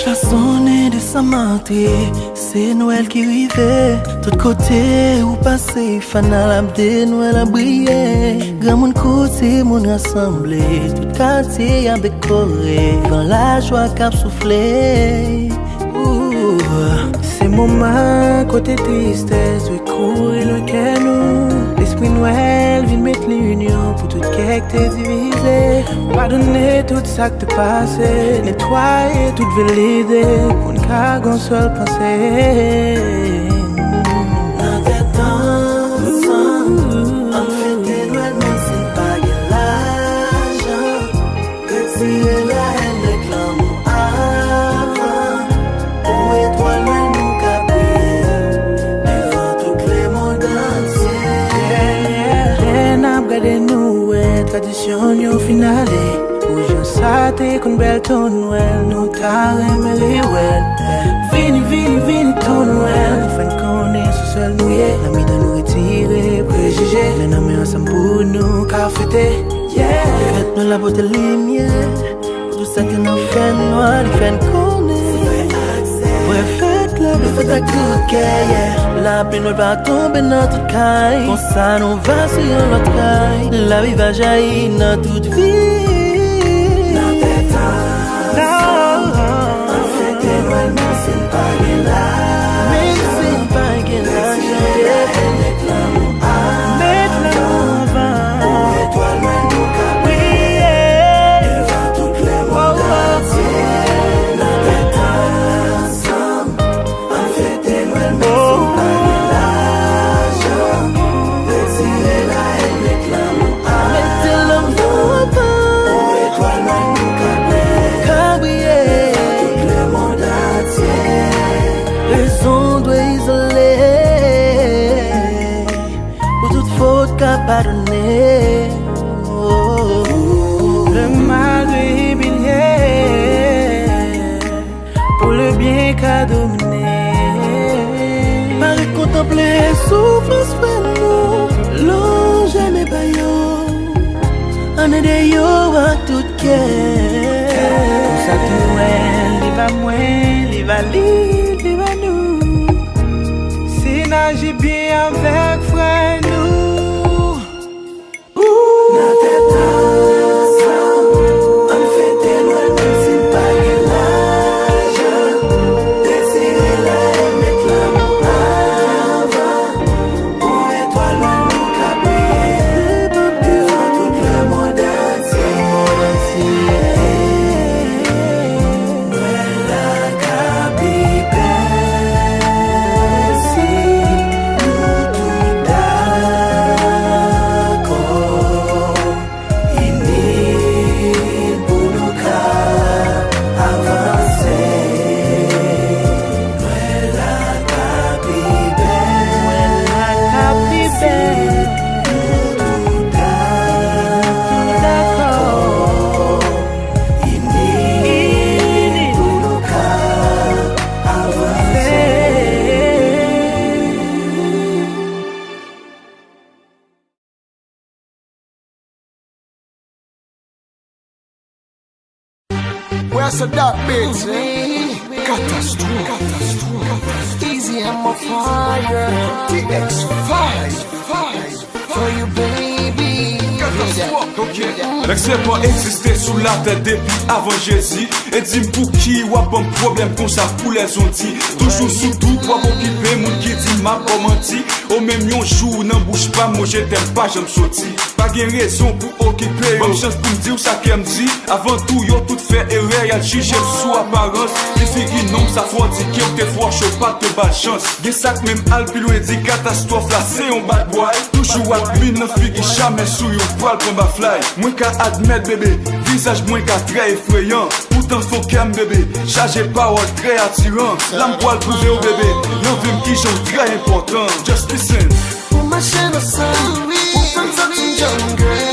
Chansonné de Samanté, c'est Noël qui rivait. Tout côté où passé, fanal abdé, Noël a brillé. Grand monde côté, mon rassemblé, tout quartier a décoré. Dans la joie cap soufflé. C'est moment côté tristesse, oui courir le canou. L'esprit Noël vient mettre l'union pour tout quelque t'es divisé. Pardonner tout ça que t'es passé, nettoyer toute vérité pour une cargon seule pensée. Dans tes temps, on fait tes Noël, même si pas de l'argent. Retirer la haine, réclame avant. Pour étoile, nous capir devant toutes les mondes entiers. Rien à regarder nous, tradition au finale. Aujourd'hui, ça t'est qu'une belle ton Noël. Nous t'as aimé well. Vini, ton Noël. Nous faisons connaître ce seul nous y est. L'ami de nous retirer, préjugé. Les nommés ensemble pour nous, car fêter. Faites-nous la beauté lumière. Pour tout ça que nous faisons noir, nous faisons connaître. Ouais, faites-la, nous faites à tout cœur. La pluie ne va tomber dans toute caille. Comme ça, nous va sur notre caille. La vie va jaillir dans toute vie. Pardonner, le mal de humilier pour le bien qu'a dominé. Marie contempler souffrance pour nous, l'ange mes baillons, on est des yo à tout cœur. Pour ça tout il va moins, il va nous. Si n'agit bien avec frère nous. Where's that bitch? Catastrophe. Easy, I'm a fire. TX5 for you, baby. L'excès pas existé sous la tête depuis avant Jésus. Et dis pour qui ou a un problème comme ça pour les ondits. Toujours sous tout pour occuper mon qui dit m'a pas menti. Au même yon jour n'en bouge pas, moi je t'aime pas, j'aime sorti. Pas gain raison pour occuper. Bonne chance pour me dire ça qu'elle me dit. Avant tout yo tout fait erreur, y'a jugé sous apparence. Les filles non ça faut dire qu'il te fois chaud pas de bad chance. Gen sac même al plus loin dit catastrophe là c'est un bad boy. Toujours à mine nan fille jamais sous yon poil pour ma fly. Moins qu'à admettre bébé, visage moins qu'à très effrayant. Pourtant faut qu'aime bébé, chargé parole très attirant. L'âme poil prouvé au bébé, non vim qui j'en très important. Just listen. Pour ma chaîne au sein, pour faire ça d'une jungle.